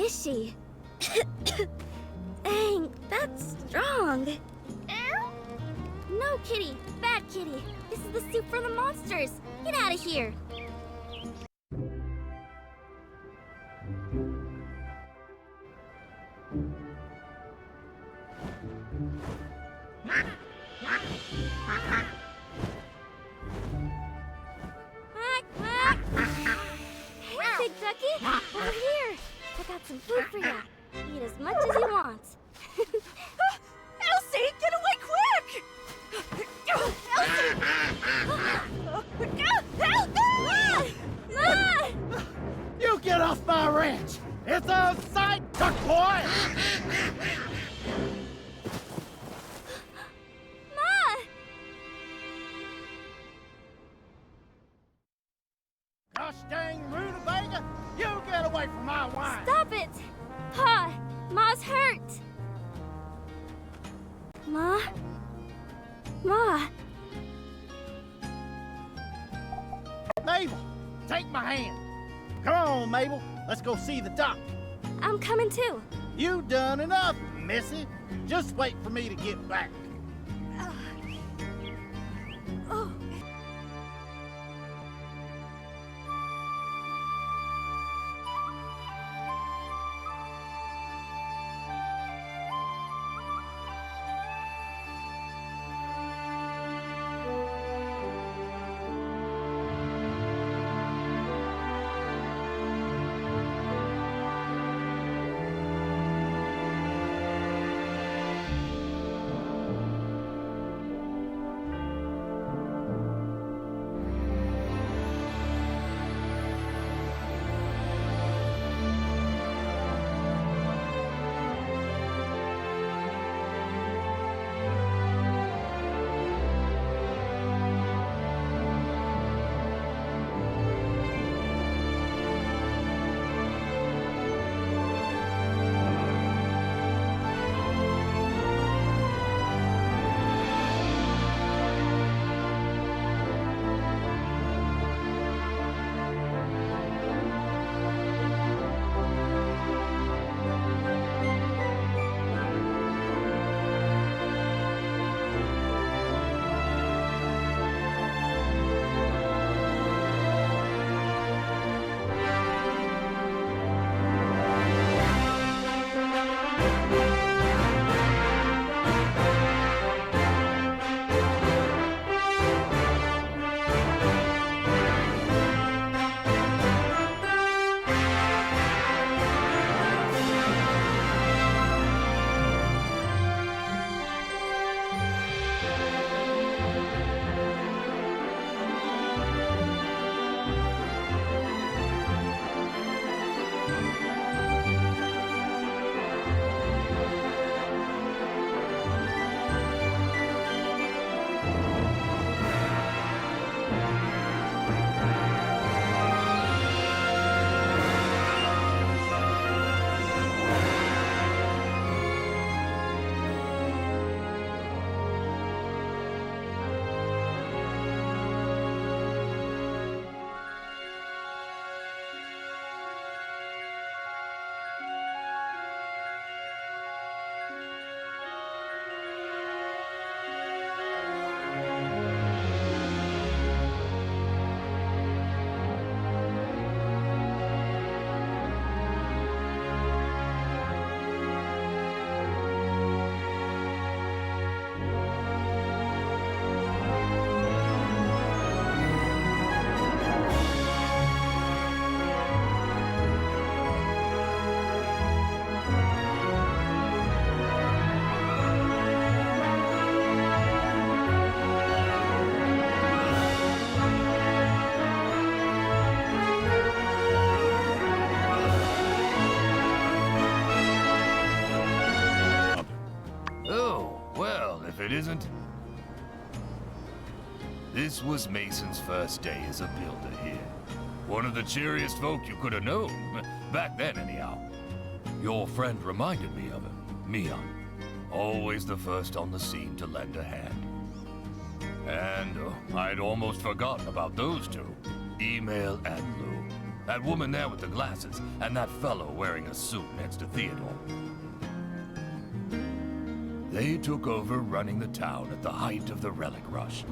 is she? Dang, that's strong. No, Kitty. Bad Kitty. This is the soup for the monsters. Get out of here. Hey, Big Ducky. Over here. I got some food for you. Eat as much as you want. Elsie, get away quick! Elsie! Ma! You get off my ranch! It's a sight, duck boy! Ma! Gosh dang rutabaga! You get away from my wine! Stop it! Pa! Ma's hurt! Ma? Ma! Mabel, take my hand. Come on, Mabel. Let's go see the doc. I'm coming too. You done enough, Missy. Just wait for me to get back. Oh. it isn't. This was Mason's first day as a builder here. One of the cheeriest folk you could have known. Back then, anyhow. Your friend reminded me of him, Mion. Always the first on the scene to lend a hand. And I'd almost forgotten about those two, Email and Lou. That woman there with the glasses, and that fellow wearing a suit next to Theodore. They took over running the town at the height of the relic rush.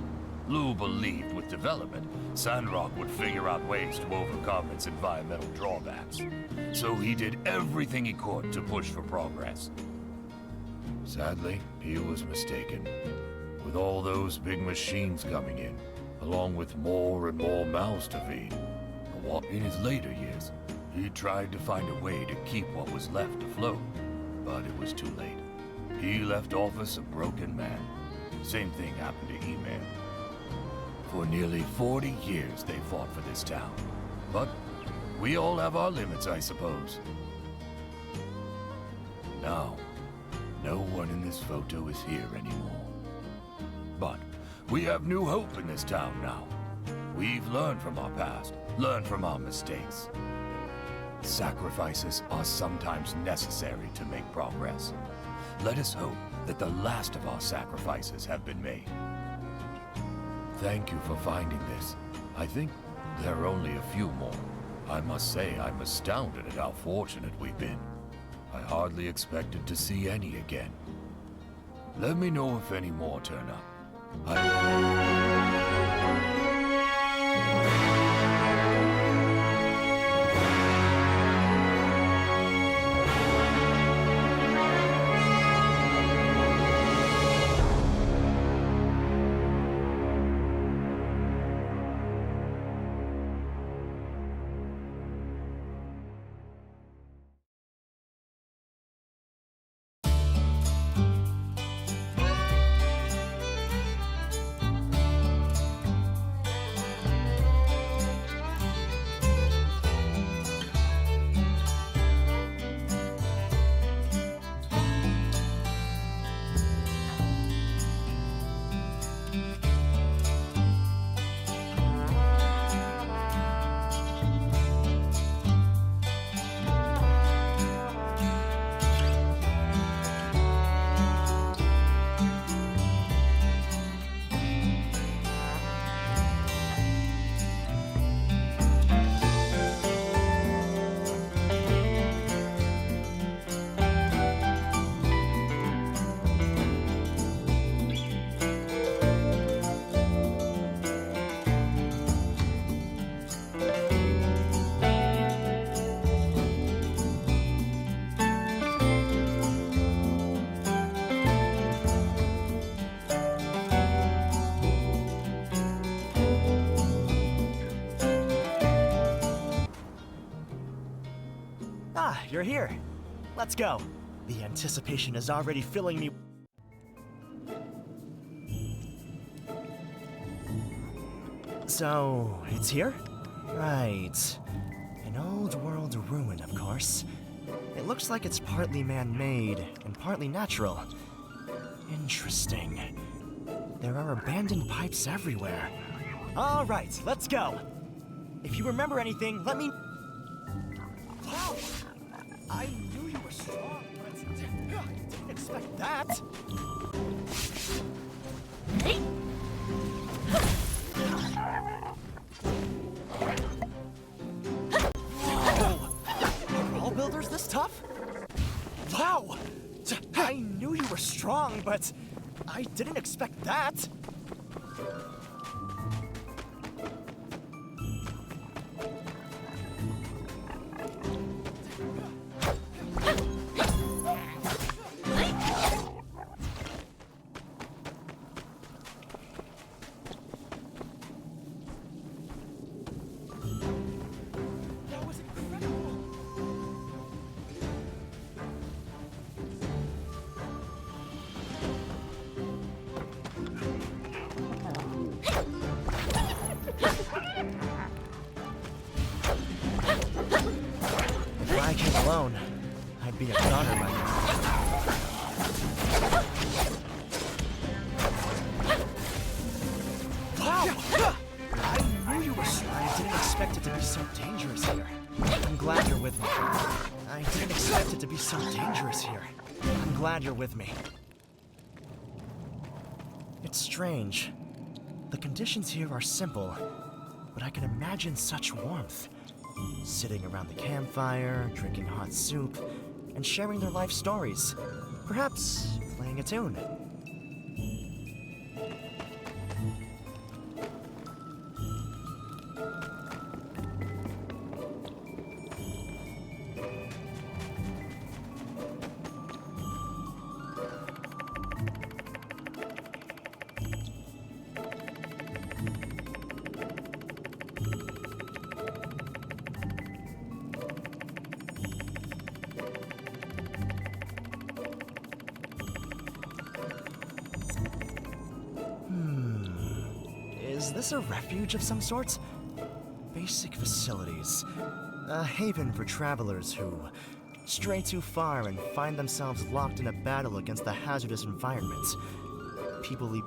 Lou believed with development, Sandrock would figure out ways to overcome its environmental drawbacks. So he did everything he could to push for progress. Sadly, he was mistaken. With all those big machines coming in, along with more and more mouths to feed, in his later years, he tried to find a way to keep what was left afloat, but it was too late. He left office a broken man. Same thing happened to E-Man. For nearly 40 years they fought for this town. But we all have our limits, I suppose. Now, no one in this photo is here anymore. But we have new hope in this town now. We've learned from our past, learned from our mistakes. Sacrifices are sometimes necessary to make progress. Let us hope that the last of our sacrifices have been made. Thank you for finding this. I think there are only a few more. I must say I'm astounded at how fortunate we've been. I hardly expected to see any again. Let me know if any more turn up. You're here. Let's go. The anticipation is already filling me. So, it's here? Right. An old world ruin, of course. It looks like it's partly man-made and partly natural. Interesting. There are abandoned pipes everywhere. All right, let's go. If you remember anything, let me... Wow! I knew you were strong, but I didn't expect that. Whoa! Are all builders this tough? Wow! I knew you were strong, but I didn't expect that. I came alone, I'd be a goner by now. Wow! I knew you were strong. I didn't expect it to be so dangerous here. I'm glad you're with me. I didn't expect it to be so dangerous here. I'm glad you're with me. It's strange. The conditions here are simple, but I can imagine such warmth. sitting around the campfire, drinking hot soup, and sharing their life stories. Perhaps playing a tune. Is this a refuge of some sort? Basic facilities. A haven for travelers who stray too far and find themselves locked in a battle against the hazardous environment. People leave.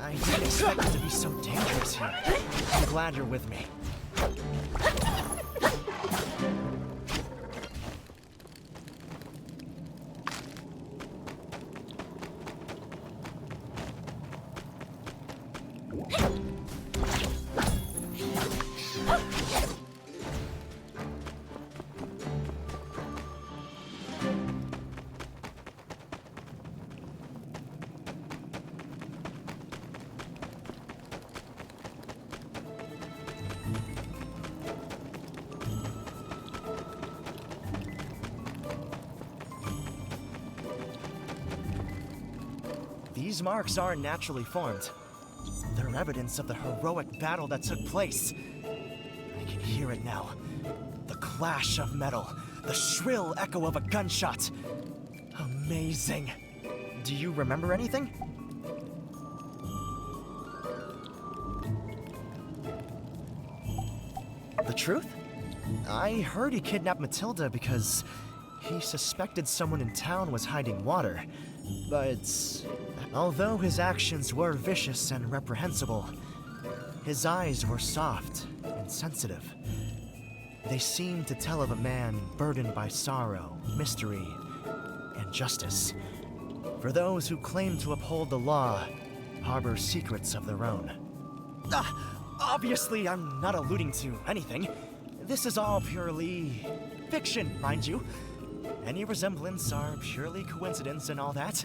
I didn't expect it to be so dangerous here. I'm glad you're with me. These marks aren't naturally formed. They're evidence of the heroic battle that took place. I can hear it now. The clash of metal, the shrill echo of a gunshot. Amazing. Do you remember anything? The truth? I heard he kidnapped Matilda because he suspected someone in town was hiding water. But although his actions were vicious and reprehensible, his eyes were soft and sensitive. They seemed to tell of a man burdened by sorrow, mystery, and justice. For those who claim to uphold the law, harbor secrets of their own. Obviously, I'm not alluding to anything. This is all purely fiction, mind you. Any resemblance are purely coincidence and all that.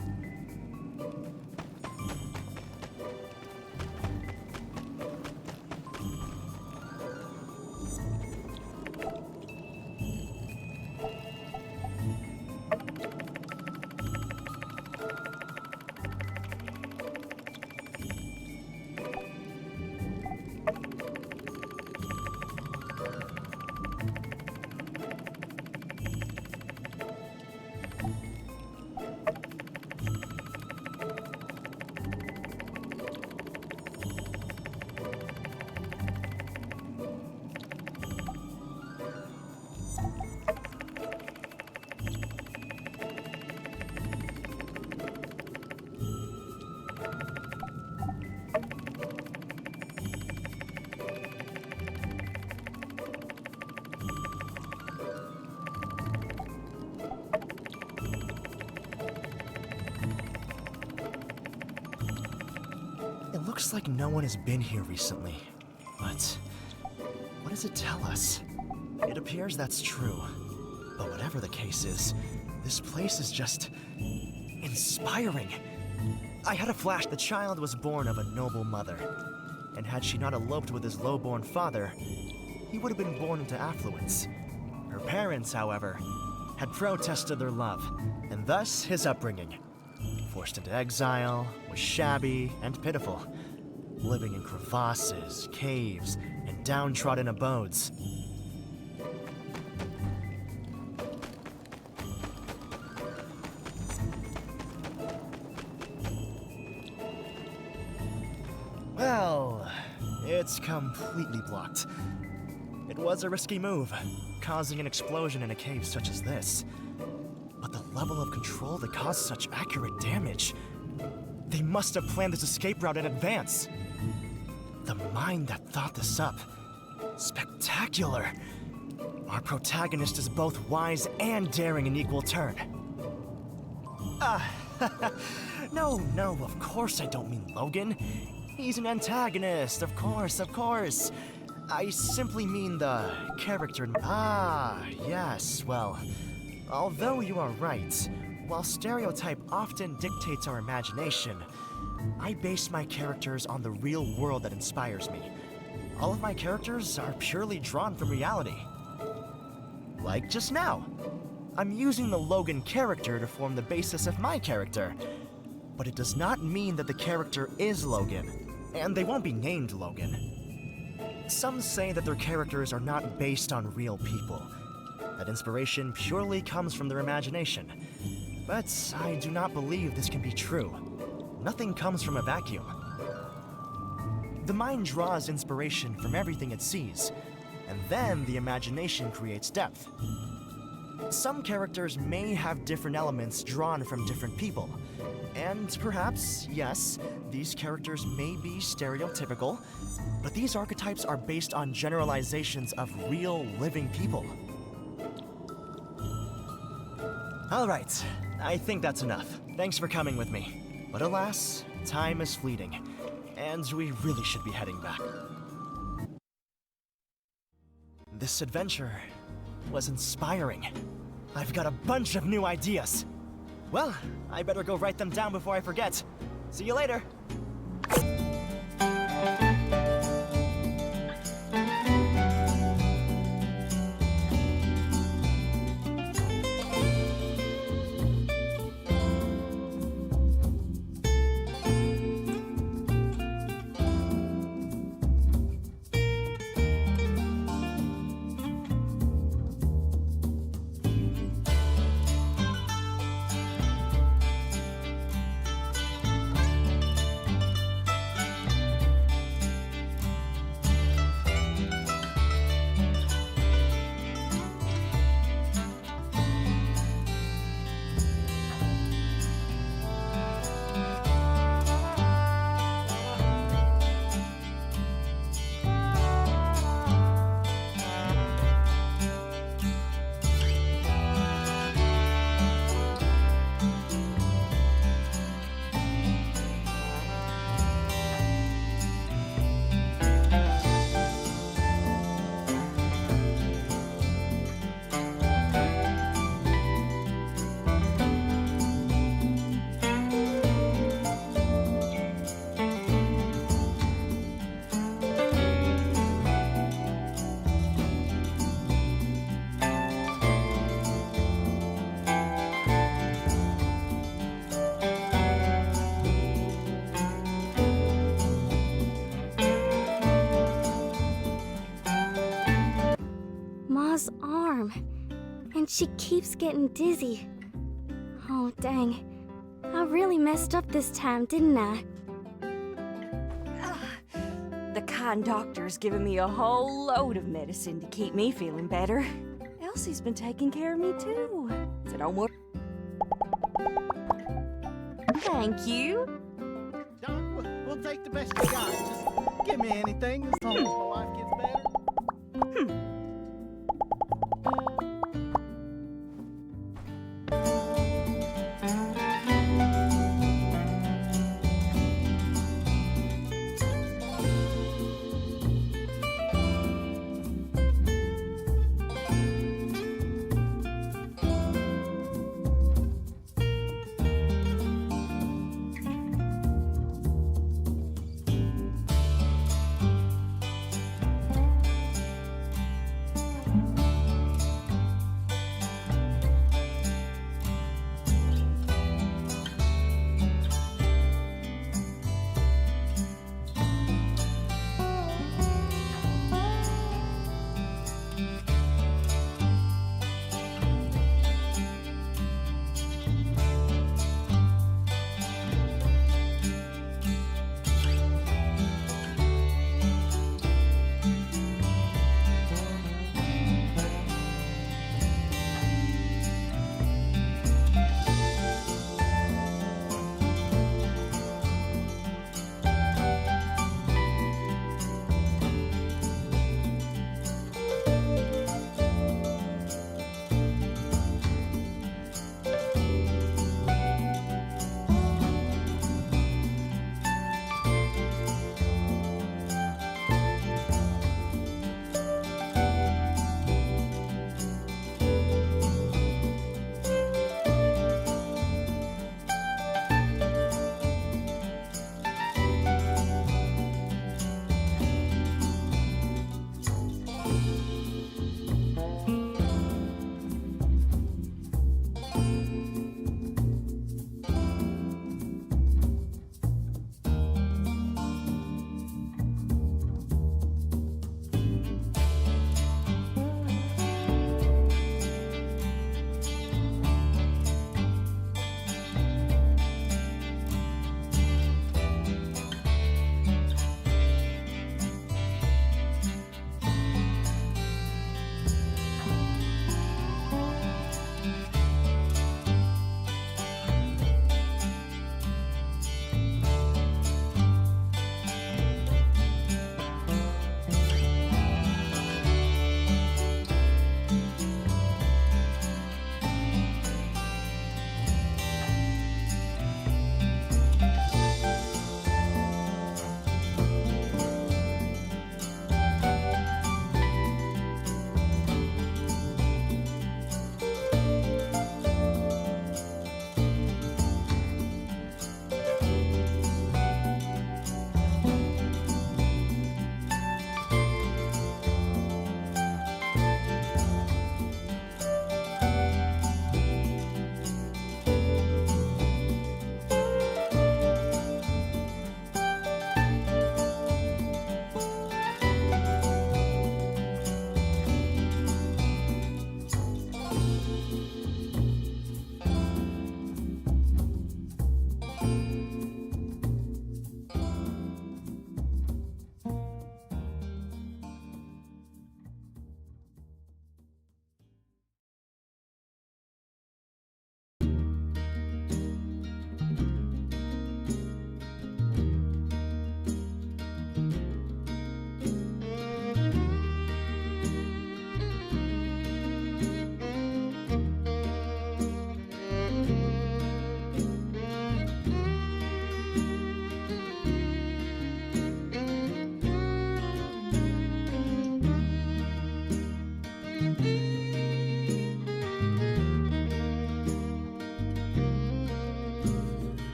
Looks like no one has been here recently. But what does it tell us? It appears that's true. But whatever the case is, this place is just inspiring. I had a flash. The child was born of a noble mother. And had she not eloped with his low-born father, he would have been born into affluence. Her parents, however, had protested their love, and thus his upbringing. Forced into exile, was shabby and pitiful, living in crevasses, caves, and downtrodden abodes. Well, it's completely blocked. It was a risky move, causing an explosion in a cave such as this. But the level of control that caused such accurate damage They must have planned this escape route in advance. The mind that thought this up. Spectacular. Our protagonist is both wise and daring in equal turn. No, of course I don't mean Logan. He's an antagonist, of course. I simply mean the character. Yes, well, although you are right, while stereotype often dictates our imagination, I base my characters on the real world that inspires me. All of my characters are purely drawn from reality. Like just now. I'm using the Logan character to form the basis of my character. But it does not mean that the character is Logan, and they won't be named Logan. Some say that their characters are not based on real people, that inspiration purely comes from their imagination. But I do not believe this can be true. Nothing comes from a vacuum. The mind draws inspiration from everything it sees, and then the imagination creates depth. Some characters may have different elements drawn from different people, and perhaps, yes, these characters may be stereotypical, but these archetypes are based on generalizations of real, living people. Alright, I think that's enough. Thanks for coming with me. But alas, time is fleeting, and we really should be heading back. This adventure was inspiring. I've got a bunch of new ideas. Well, I better go write them down before I forget. See you later. Ma's arm. And she keeps getting dizzy. Oh, dang. I really messed up this time, didn't I? The kind doctor's given me a whole load of medicine to keep me feeling better. Elsie's been taking care of me too. So don't worry. Thank you. Doc, we'll take the best you got. Just give me anything as long as my wife gets better.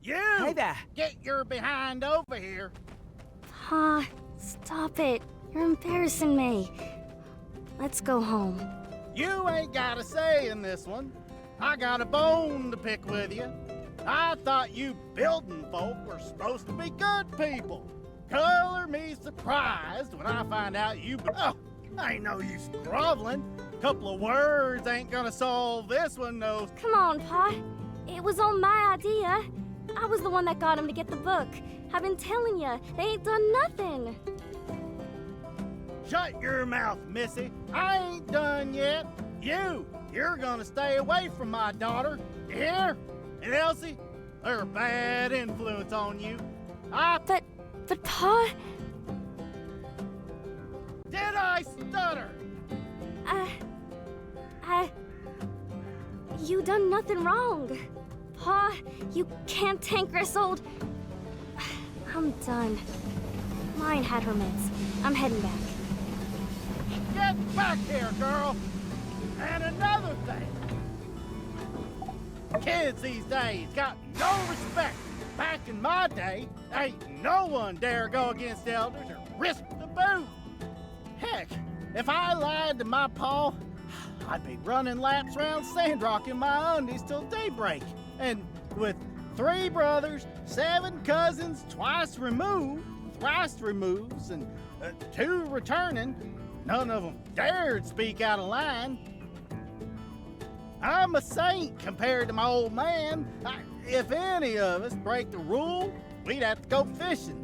You! Hey there! Get your behind over here. Pa, stop it. You're embarrassing me. Let's go home. You ain't got a say in this one. I got a bone to pick with you. I thought you building folk were supposed to be good people. Color me surprised when I find out you... Oh, ain't no use groveling. Couple of words ain't gonna solve this one, no. Come on, Pa. It was all my idea. I was the one that got him to get the book. I've been telling you, they ain't done nothing. Shut your mouth, Missy. I ain't done yet. You're gonna stay away from my daughter. You hear? And Elsie, they're a bad influence on you. But Pa, Did I stutter? you done nothing wrong. Pa, you can't tank old. I'm done. Mine had her mitts. I'm heading back. Get back here, girl. And another thing. Kids these days got no respect. Back in my day, ain't no one dare go against elders or risk the boot. Heck, if I lied to my pa, I'd be running laps around Sandrock in my undies till daybreak. And with 3 brothers, 7 cousins, twice removed, thrice removes, and 2 returning, none of them dared speak out of line. I'm a saint compared to my old man. If any of us break the rule, we'd have to go fishing.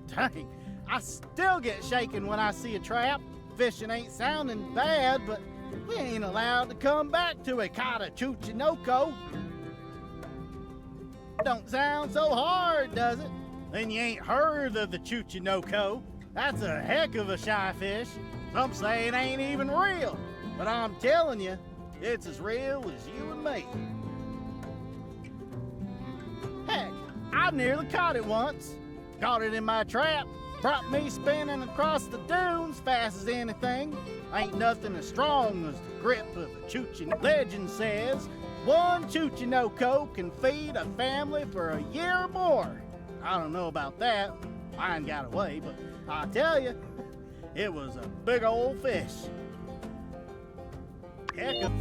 Dang, I still get shaken when I see a trap. Fishing ain't sounding bad, but we ain't allowed to come back to a Kata Chuchinoko. Don't sound so hard, does it? Then you ain't heard of the Chuchinoko. That's a heck of a shy fish. Some say it ain't even real, but I'm telling you, it's as real as you and me. Heck, I nearly caught it once. Got it in my trap, brought me spinning across the dunes fast as anything. Ain't nothing as strong as the grip of a Chuchin. Legend says 1 Chuchinoko can feed a family for a year or more. I don't know about that. Mine got away, but I tell you, it was a big old fish. Heck of...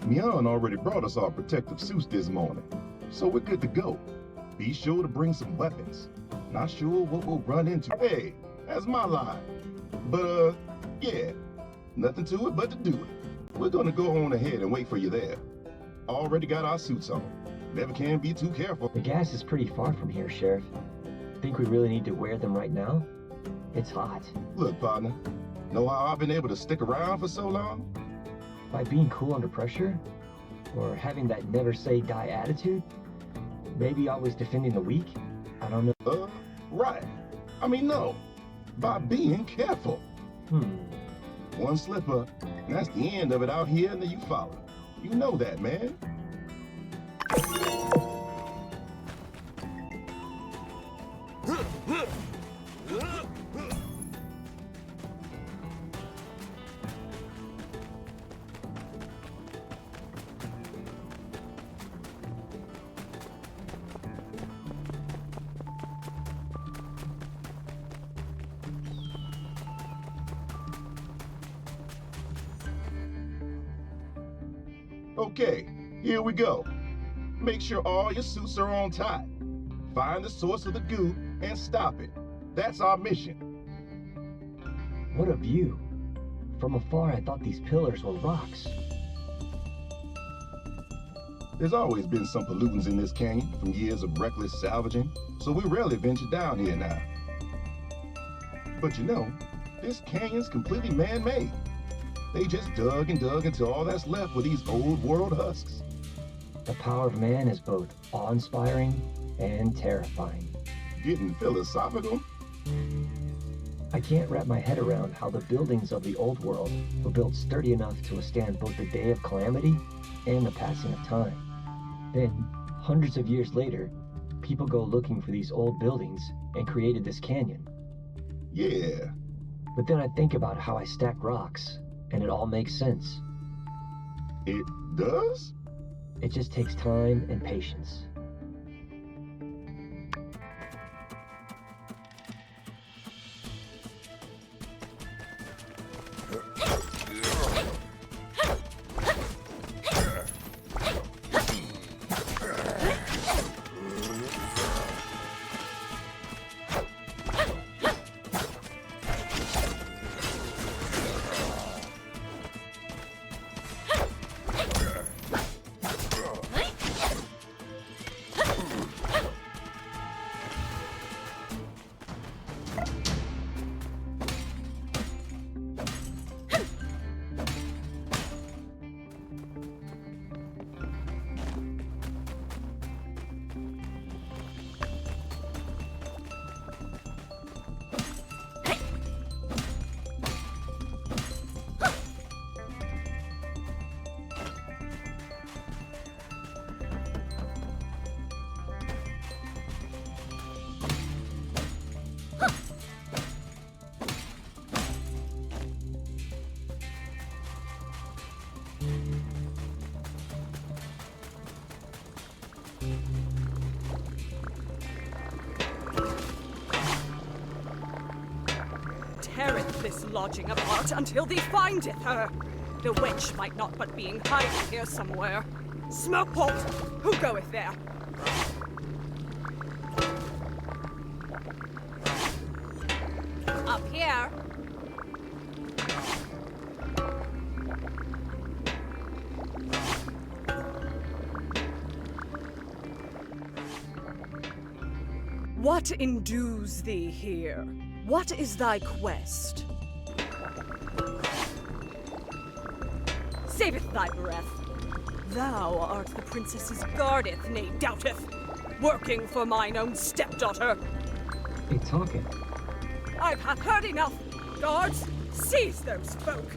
Mian already brought us our protective suits this morning, so we're good to go. Be sure to bring some weapons. Not sure what we'll run into. Hey, that's my line. But, yeah, nothing to it but to do it. We're gonna go on ahead and wait for you there. Already got our suits on. Never can be too careful. The gas is pretty far from here, Sheriff. Think we really need to wear them right now? It's hot. Look, partner, know how I've been able to stick around for so long? By being cool under pressure? Or having that never say die attitude? Maybe always defending the weak? I don't know. Right. I mean, no. By being careful. One slip up, and that's the end of it out here in the Eufaula. You know that, man. Okay, here we go. Make sure all your suits are on tight. Find the source of the goo and stop it. That's our mission. What a view. From afar, I thought these pillars were rocks. There's always been some pollutants in this canyon from years of reckless salvaging, so we rarely venture down here now. But you know, this canyon's completely man-made. They just dug and dug until all that's left were these old world husks. The power of man is both awe-inspiring and terrifying. Getting philosophical? I can't wrap my head around how the buildings of the old world were built sturdy enough to withstand both the day of calamity and the passing of time. Then, hundreds of years later, people go looking for these old buildings and created this canyon. Yeah. But then I think about how I stack rocks, and it all makes sense. It does? It just takes time and patience. Teareth this lodging apart until thee findeth her. The wench might not but be in hiding here somewhere. Smokeport, who goeth there? Up here. What endues thee here? What is thy quest? Saveth thy breath. Thou art the princess's guardeth, nay doubteth, working for mine own stepdaughter. They talking. I've heard enough. Guards, seize those folk.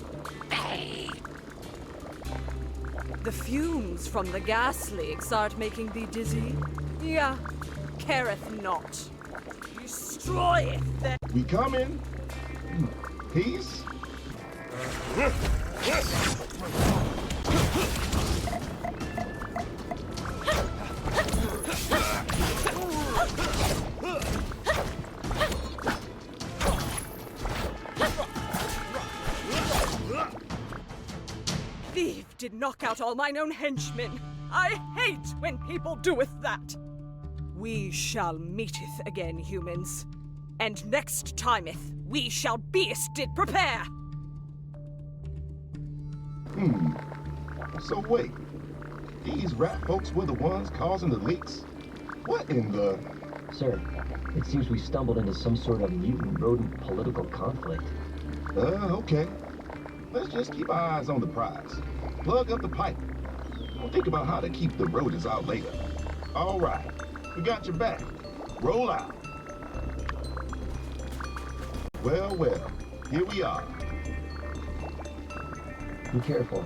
The fumes from the gas leaks art making thee dizzy? Yeah, careth not. Destroyeth them. We coming. Peace. Thief did knock out all mine own henchmen. I hate when people doeth that. We shall meeteth again, humans. And next timeth, we shall beest did prepare. So wait, these rat folks were the ones causing the leaks? What in the... Sir, it seems we stumbled into some sort of mutant rodent political conflict. Okay. Let's just keep our eyes on the prize. Plug up the pipe. We'll think about how to keep the rodents out later. All right, we got your back. Roll out. Well, here we are. Be careful.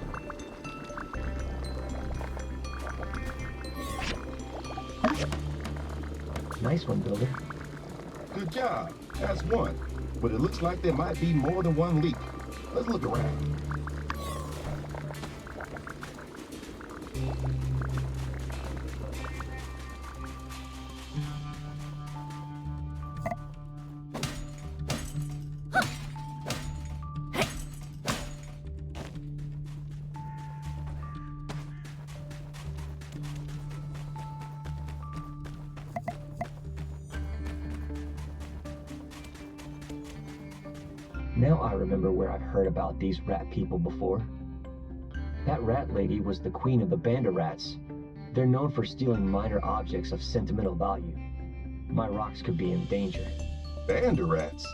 Nice one, Builder. Good job. That's one. But it looks like there might be more than one leak. Let's look around. Now I remember where I've heard about these rat people before. That rat lady was the queen of the Banda Rats. They're known for stealing minor objects of sentimental value. My rocks could be in danger. Banda rats?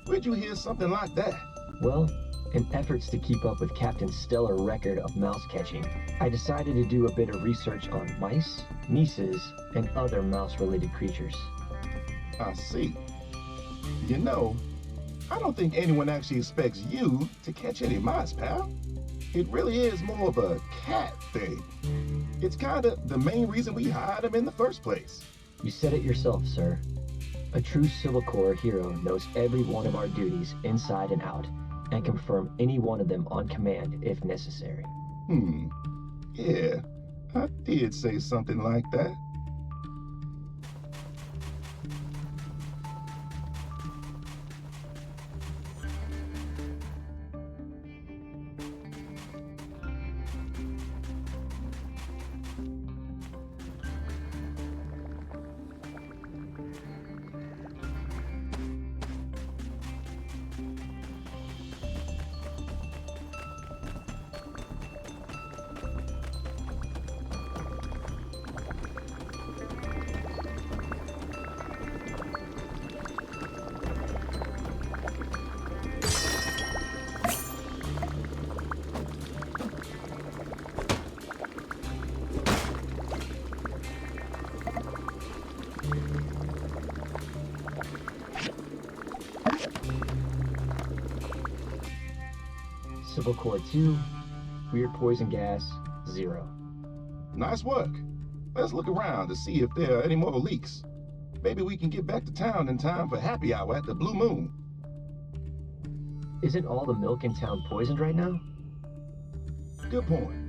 Where'd you hear something like that? Well, in efforts to keep up with Captain's stellar record of mouse catching, I decided to do a bit of research on mice, mices, and other mouse-related creatures. I see. You know, I don't think anyone actually expects you to catch any mice, pal. It really is more of a cat thing. It's kinda the main reason we hired him in the first place. You said it yourself, sir. A true Civil Corps hero knows every one of our duties inside and out, and can perform any one of them on command if necessary. Yeah, I did say something like that. Civil Corps 2, weird poison gas, 0. Nice work. Let's look around to see if there are any more leaks. Maybe we can get back to town in time for happy hour at the Blue Moon. Isn't all the milk in town poisoned right now? Good point.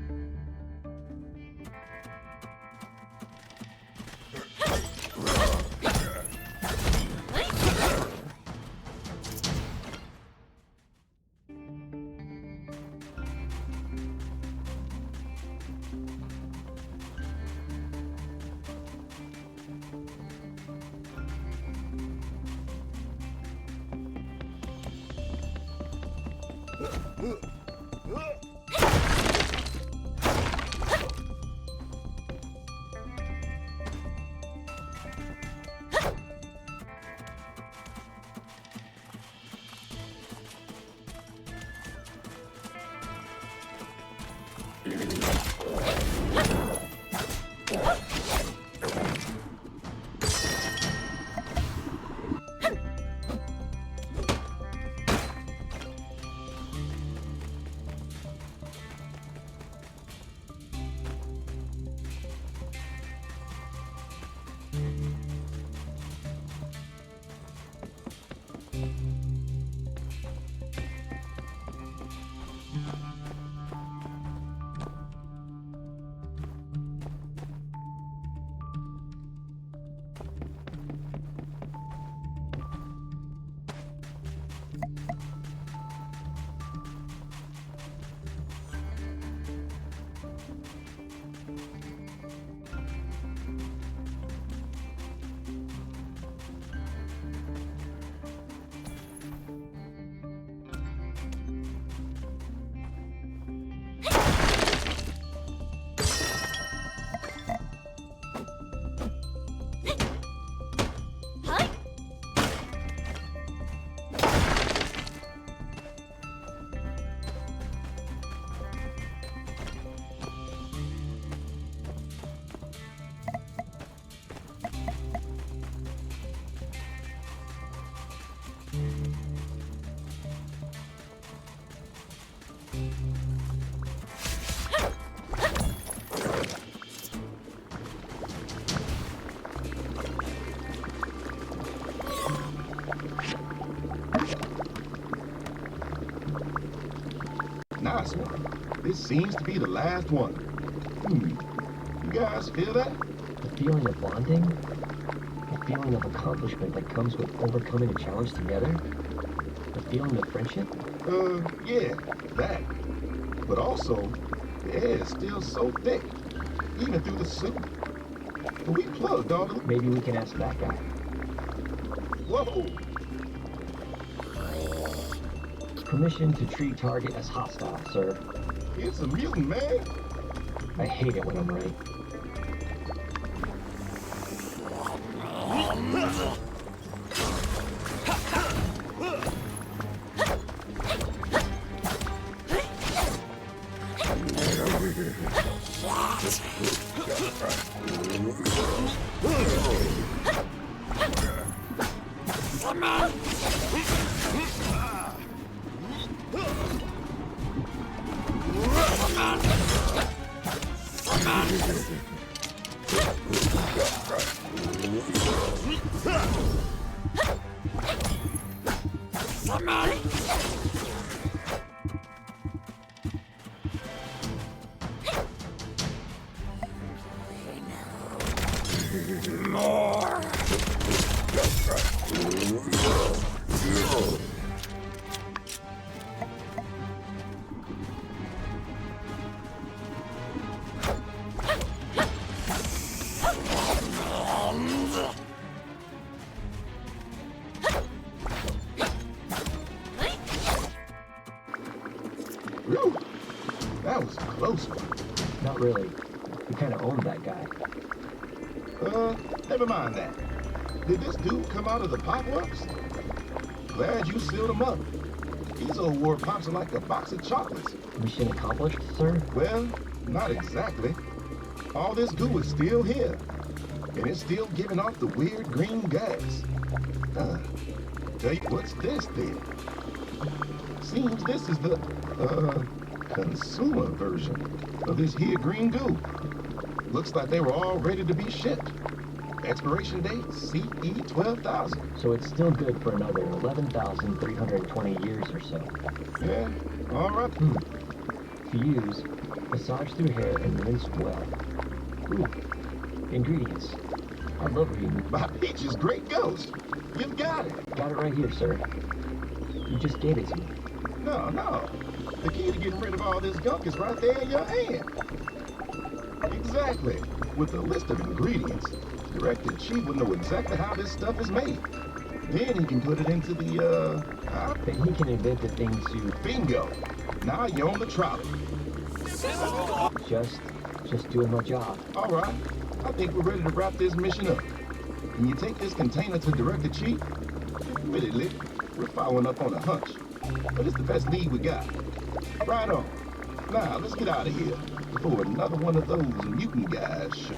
Nice one. This seems to be the last one. You guys feel that? The feeling of bonding? The feeling of accomplishment that comes with overcoming a challenge together? The feeling of friendship? Yeah, that. But also, the air is still so thick, even through the suit. But we plugged all the... Maybe we can ask that guy. Whoa! Permission to treat target as hostile, sir. It's a mutant, man. I hate it when I'm right. Whew. That was a close one. Not really. We kind of owned that guy. Never mind that. Did this dude come out of the pop works? Glad you sealed him up. These old war pops are like a box of chocolates. Mission accomplished, sir? Well, not exactly. All this goo is still here. And it's still giving off the weird green gas. Tell you, what's this then? Seems this is the, consumer version of this here green goo. Looks like they were all ready to be shipped. Expiration date, CE 12,000. So it's still good for another 11,320 years or so. Yeah, all right. To use, massage through hair and rinse well. Ooh, ingredients. I love reading. My peach is great ghost. You've got it. Got it right here, sir. You just gave it to me. No. The key to getting rid of all this gunk is right there in your hand. Exactly. With a list of ingredients, Director Chief will know exactly how this stuff is made. Then he can put it into the, Then he can invent the things you... Bingo. Now you're on the trolley. Just doing my job. All right. I think we're ready to wrap this mission up. Can you take this container to Director Chief? Really, Lick. We're following up on a hunch. But it's the best lead we got. Right on. Now, let's get out of here before another one of those mutant guys show.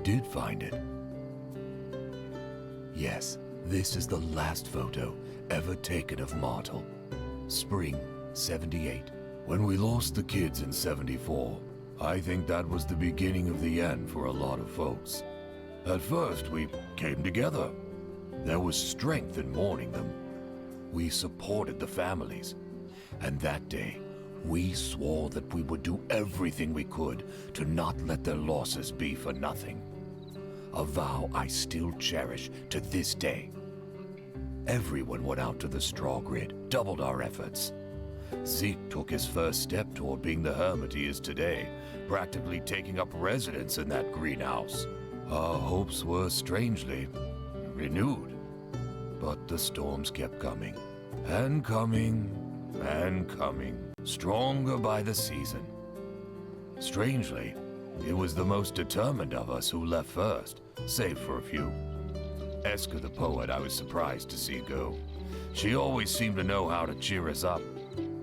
did find it. Yes, this is the last photo ever taken of Martel. Spring 78. When we lost the kids in 74, I think that was the beginning of the end for a lot of folks. At first, we came together. There was strength in mourning them. We supported the families. And that day, we swore that we would do everything we could to not let their losses be for nothing. A vow I still cherish to this day. Everyone went out to the straw grid, doubled our efforts. Zeke took his first step toward being the hermit he is today, practically taking up residence in that greenhouse. Our hopes were strangely renewed, but the storms kept coming, and coming, and coming, stronger by the season. Strangely, it was the most determined of us who left first, save for a few. Eska the poet I was surprised to see go. She always seemed to know how to cheer us up.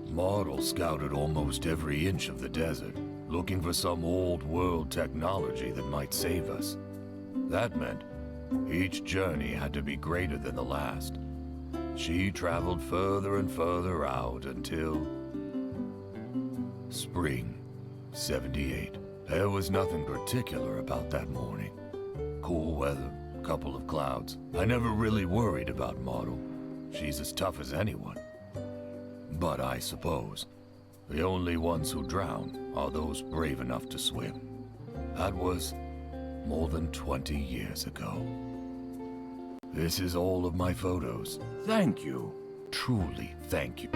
Martel scouted almost every inch of the desert, looking for some old-world technology that might save us. That meant each journey had to be greater than the last. She traveled further and further out until... Spring 78. There was nothing particular about that morning. Cool weather, couple of clouds. I never really worried about Martel. She's as tough as anyone. But I suppose the only ones who drown are those brave enough to swim. That was more than 20 years ago. This is all of my photos. Thank you. Truly, thank you.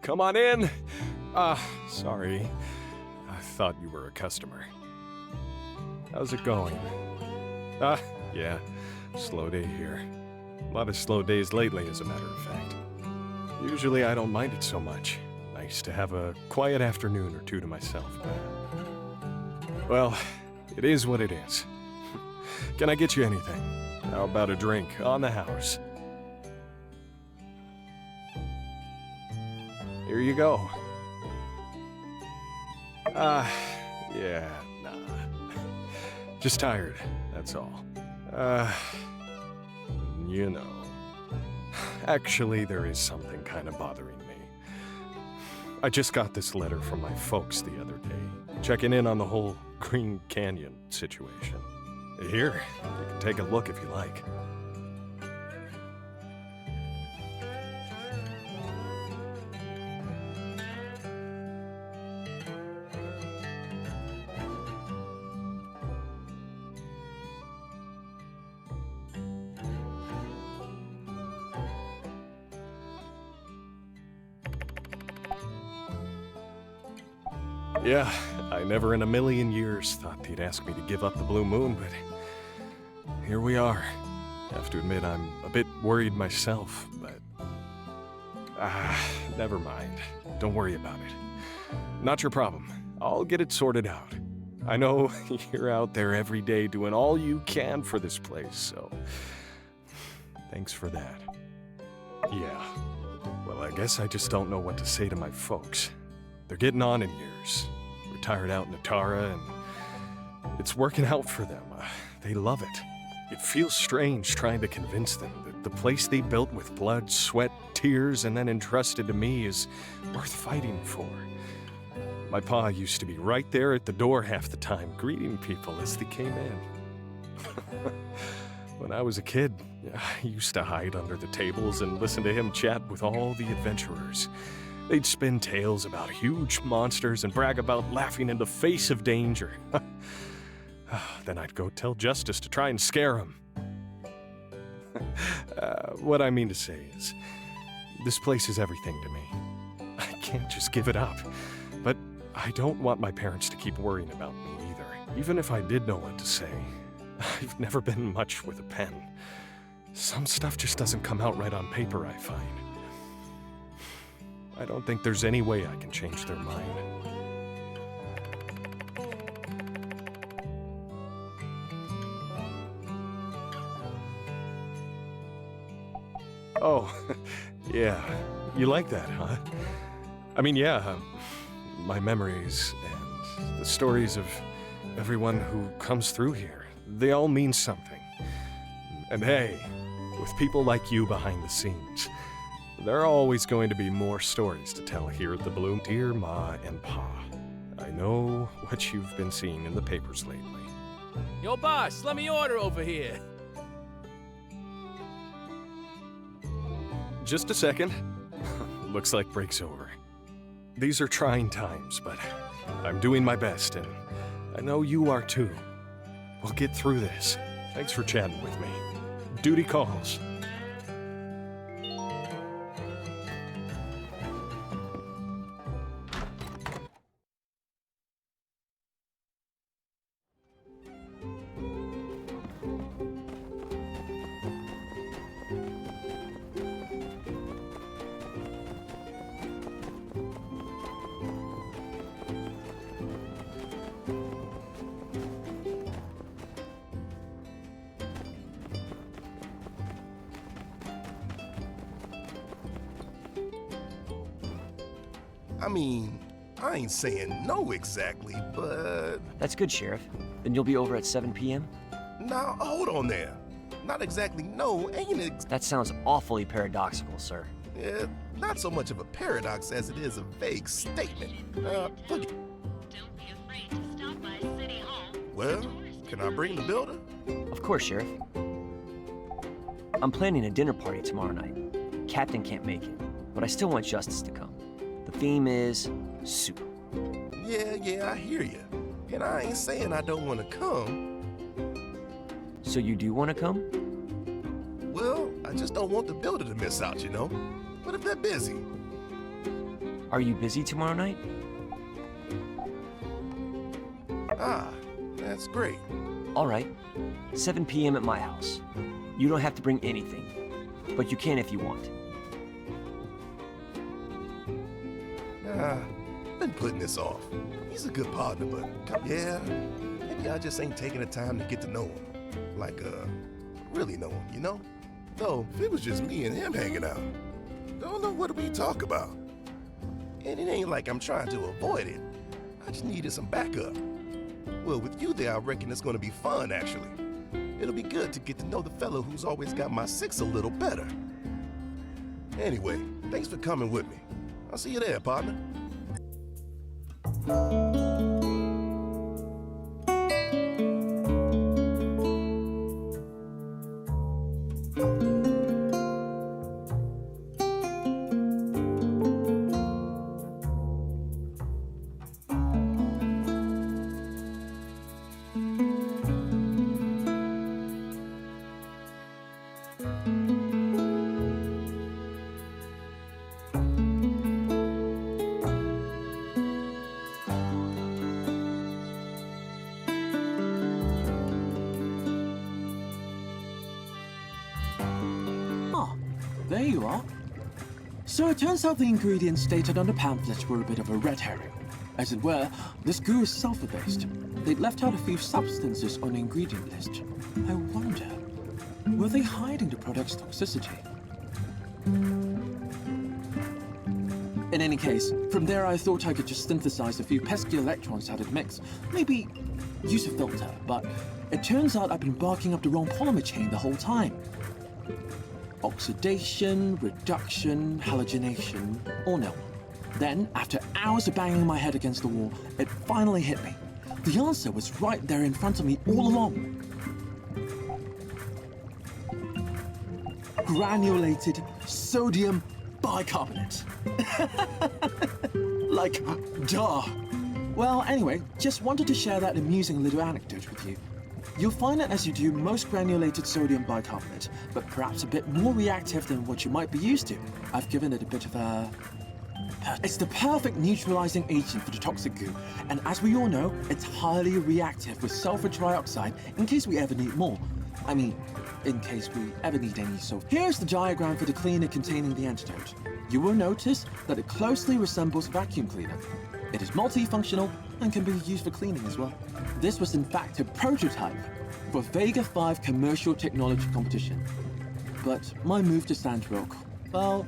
come on in. Sorry. I thought you were a customer. How's it going? Yeah, slow day here. A lot of slow days lately, as a matter of fact. Usually I don't mind it so much. Nice to have a quiet afternoon or two to myself, but... Well, it is what it is. Can I get you anything? How about a drink on the house? Here you go. Yeah, nah. Just tired, that's all. You know. Actually, there is something kind of bothering me. I just got this letter from my folks the other day, checking in on the whole Green Canyon situation. Here, you can take a look if you like. Yeah, I never in a million years thought they'd ask me to give up the Blue Moon, but here we are. Have to admit, I'm a bit worried myself, but... never mind. Don't worry about it. Not your problem. I'll get it sorted out. I know you're out there every day doing all you can for this place, so... Thanks for that. Yeah. Well, I guess I just don't know what to say to my folks. They're getting on in years. Retired out in Natara, and it's working out for them. They love it. It feels strange trying to convince them that the place they built with blood, sweat, tears, and then entrusted to me is worth fighting for. My pa used to be right there at the door half the time, greeting people as they came in. When I was a kid, I used to hide under the tables and listen to him chat with all the adventurers. They'd spin tales about huge monsters and brag about laughing in the face of danger. Then I'd go tell Justice to try and scare him. What I mean to say is, this place is everything to me. I can't just give it up. But I don't want my parents to keep worrying about me either. Even if I did know what to say, I've never been much with a pen. Some stuff just doesn't come out right on paper, I find. I don't think there's any way I can change their mind. Oh, yeah. You like that, huh? I mean, yeah, my memories and the stories of everyone who comes through here, they all mean something. And hey, with people like you behind the scenes, there are always going to be more stories to tell here at the Bloom. Dear Ma and Pa, I know what you've been seeing in the papers lately. Yo, boss, let me order over here. Just a second. Looks like break's over. These are trying times, but I'm doing my best, and I know you are too. We'll get through this. Thanks for chatting with me. Duty calls. I mean, I ain't saying no exactly, but... That's good, Sheriff. Then you'll be over at 7 p.m.? Now, hold on there. Not exactly no, ain't That sounds awfully paradoxical, sir. Yeah, not so much of a paradox as it is a vague statement. Look. Don't be afraid to stop by City Hall. Well, can I bring the builder? Of course, Sheriff. I'm planning a dinner party tomorrow night. Captain can't make it, but I still want Justice to come. The theme is soup. Yeah, I hear you. And I ain't saying I don't want to come. So you do want to come? Well, I just don't want the builder to miss out, you know? What if they're busy? Are you busy tomorrow night? Ah, that's great. All right. 7 p.m. at my house. You don't have to bring anything, but you can if you want. Been putting this off. He's a good partner, but yeah, maybe I just ain't taking the time to get to know him. Like, really know him, you know? Though, if it was just me and him hanging out, don't know what we talk about. And it ain't like I'm trying to avoid it. I just needed some backup. Well, with you there, I reckon it's gonna be fun, actually. It'll be good to get to know the fellow who's always got my six a little better. Anyway, thanks for coming with me. I'll see you there, partner. There you are. So it turns out the ingredients stated on the pamphlets were a bit of a red herring. As it were, this goo is sulfur-based. They'd left out a few substances on the ingredient list. I wonder, were they hiding the product's toxicity? In any case, from there I thought I could just synthesize a few pesky electrons out of the mix. Maybe use a filter, but it turns out I've been barking up the wrong polymer chain the whole time. Oxidation, reduction, halogenation, or no. Then, after hours of banging my head against the wall, it finally hit me. The answer was right there in front of me all along. Granulated sodium bicarbonate. Like, duh. Well, anyway, just wanted to share that amusing little anecdote with you. You'll find it as you do most granulated sodium bicarbonate, but perhaps a bit more reactive than what you might be used to. I've given it a bit of a... It's the perfect neutralizing agent for the toxic goo, and as we all know, it's highly reactive with sulfur trioxide in case we ever need more. I mean, in case we ever need any sulfur. Here's the diagram for the cleaner containing the antidote. You will notice that it closely resembles a vacuum cleaner. It is multifunctional and can be used for cleaning as well. This was in fact a prototype for Vega 5 commercial technology competition. But my move to Sandrock, well...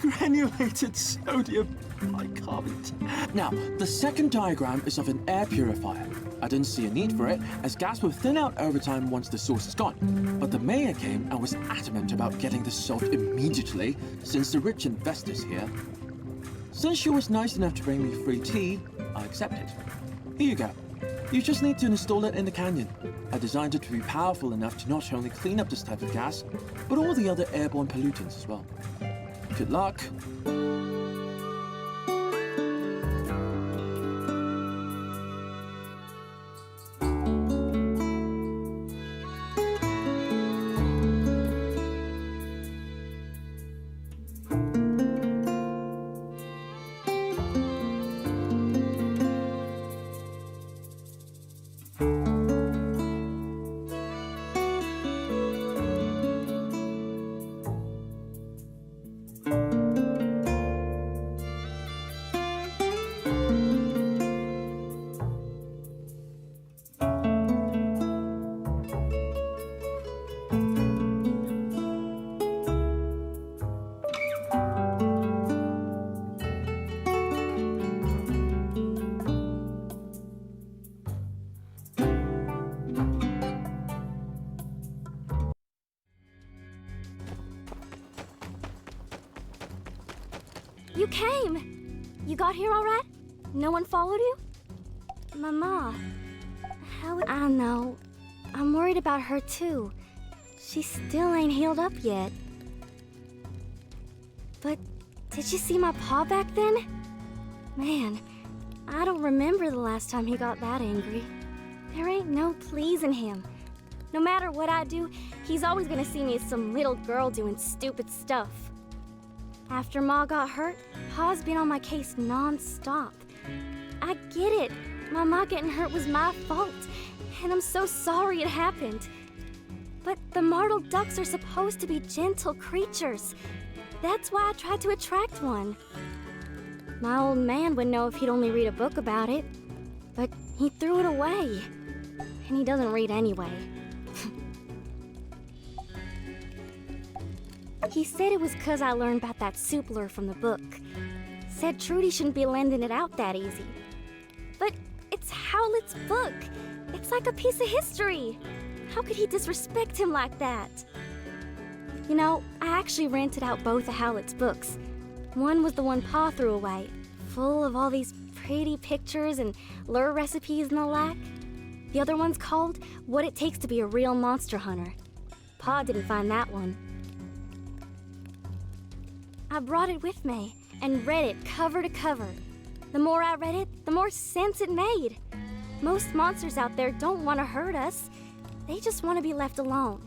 granulated sodium bicarbonate. Now, the second diagram is of an air purifier. I didn't see a need for it, as gas will thin out over time once the source is gone. But the mayor came and was adamant about getting this solved immediately, since the rich investors here. Since she was nice enough to bring me free tea, I accepted. Here you go. You just need to install it in the canyon. I designed it to be powerful enough to not only clean up this type of gas, but all the other airborne pollutants as well. Good luck. You came! You got here all right? No one followed you? Mama, how... I know. I'm worried about her too. She still ain't healed up yet. But did you see my paw back then? Man, I don't remember the last time he got that angry. There ain't no pleasing him. No matter what I do, he's always gonna see me as some little girl doing stupid stuff. After Ma got hurt, Pa's been on my case non-stop. I get it. My Ma getting hurt was my fault, and I'm so sorry it happened. But the marbled ducks are supposed to be gentle creatures. That's why I tried to attract one. My old man would know if he'd only read a book about it, but he threw it away. And he doesn't read anyway. He said it was 'cause I learned about that soupler from the book. Said Trudy shouldn't be lending it out that easy. But it's Howlett's book. It's like a piece of history. How could he disrespect him like that? You know, I actually rented out both of Howlett's books. One was the one Pa threw away, full of all these pretty pictures and lure recipes and the like. The other one's called What It Takes to Be a Real Monster Hunter. Pa didn't find that one. I brought it with me and read it cover to cover. The more I read it, the more sense it made. Most monsters out there don't want to hurt us. They just want to be left alone.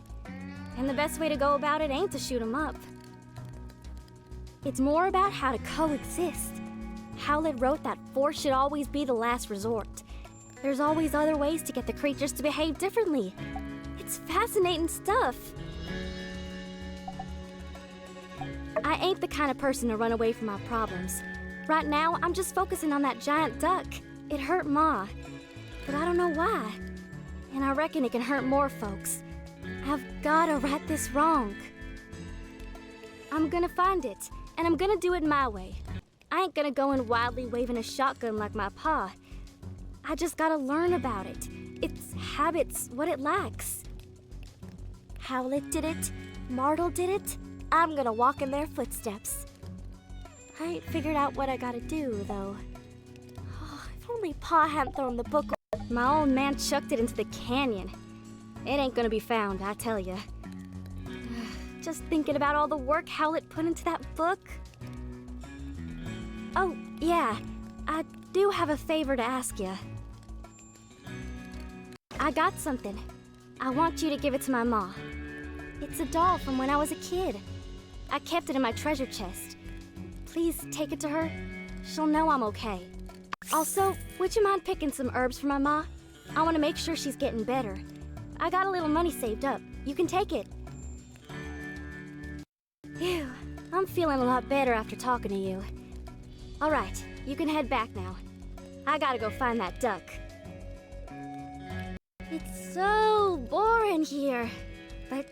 And the best way to go about it ain't to shoot them up. It's more about how to coexist. Howlett wrote that force should always be the last resort. There's always other ways to get the creatures to behave differently. It's fascinating stuff. I ain't the kind of person to run away from my problems. Right now, I'm just focusing on that giant duck. It hurt Ma, but I don't know why. And I reckon it can hurt more folks. I've gotta right this wrong. I'm gonna find it, and I'm gonna do it my way. I ain't gonna go in wildly waving a shotgun like my pa. I just gotta learn about it. Its habits, what it lacks. Howlett did it. Martle did it. I'm gonna walk in their footsteps. I ain't figured out what I gotta do, though. Oh, if only Pa hadn't thrown the book. My old man chucked it into the canyon. It ain't gonna be found, I tell ya. Just thinking about all the work Howlett put into that book. Oh, yeah. I do have a favor to ask ya. I got something. I want you to give it to my ma. It's a doll from when I was a kid. I kept it in my treasure chest. Please take it to her. She'll know I'm okay. Also, would you mind picking some herbs for my ma? I want to make sure she's getting better. I got a little money saved up. You can take it. Phew, I'm feeling a lot better after talking to you. All right, you can head back now. I gotta go find that duck. It's so boring here, but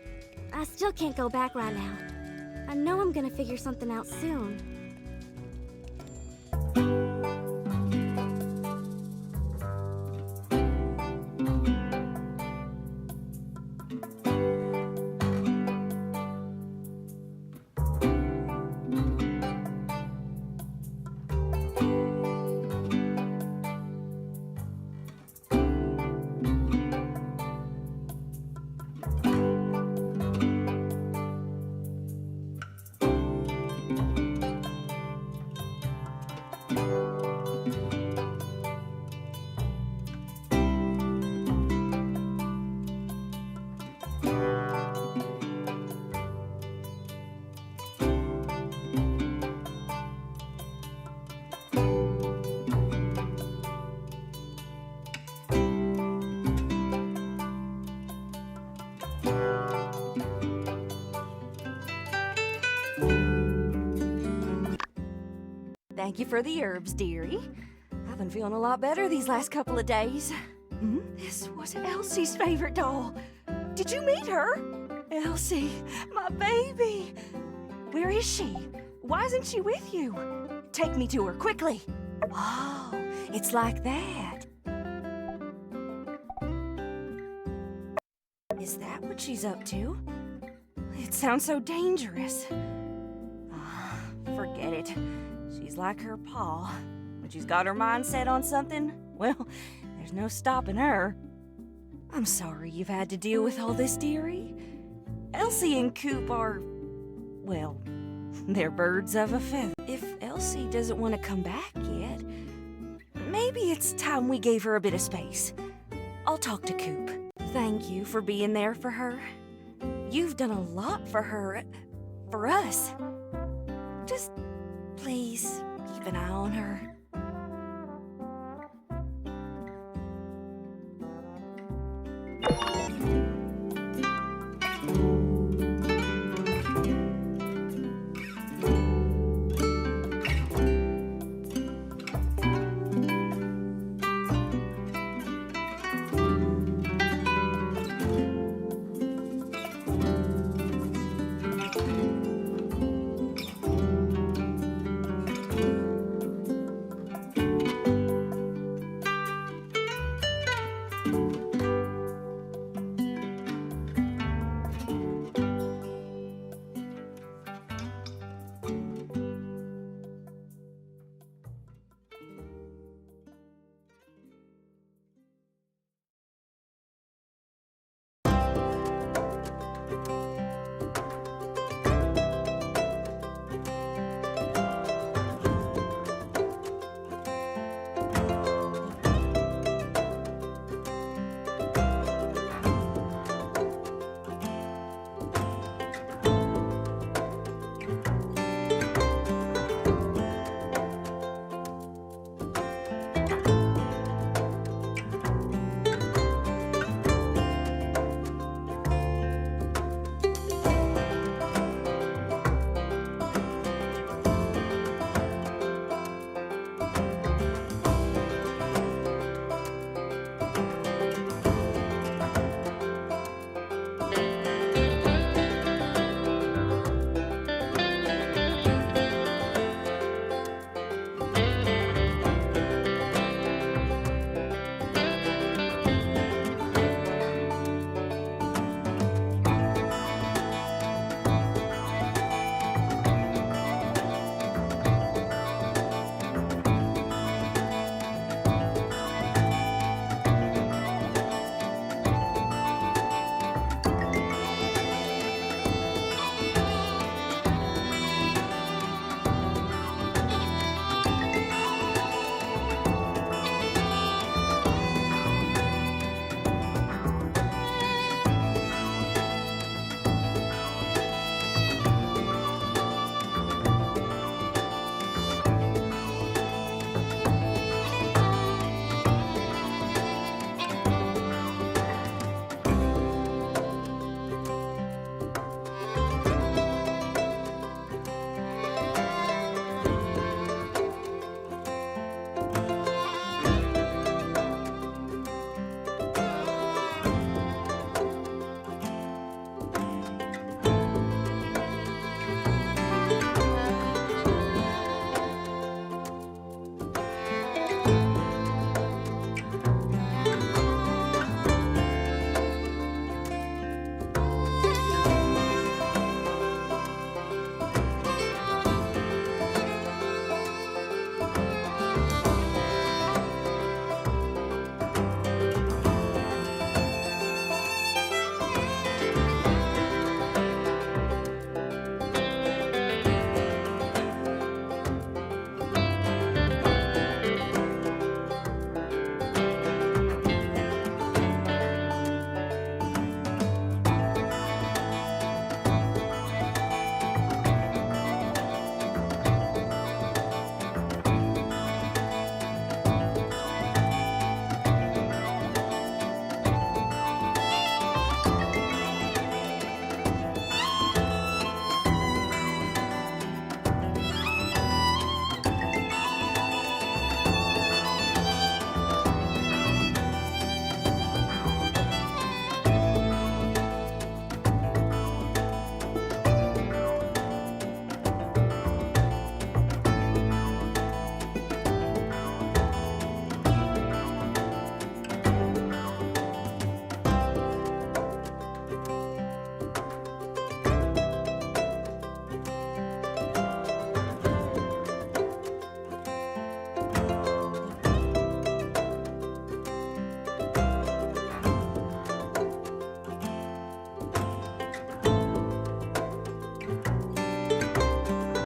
I still can't go back right now. I know I'm gonna figure something out soon. Thank you for the herbs, dearie. I've been feeling a lot better these last couple of days. This was Elsie's favorite doll. Did you meet her? Elsie, my baby. Where is she? Why isn't she with you? Take me to her, quickly. Oh, it's like that. Is that what she's up to? It sounds so dangerous. Forget it. She's like her pa. When she's got her mind set on something, well, there's no stopping her. I'm sorry you've had to deal with all this, dearie. Elsie and Coop are, well, they're birds of a feather. If Elsie doesn't want to come back yet, maybe it's time we gave her a bit of space. I'll talk to Coop. Thank you for being there for her. You've done a lot for her, for us. Just please keep an eye on her.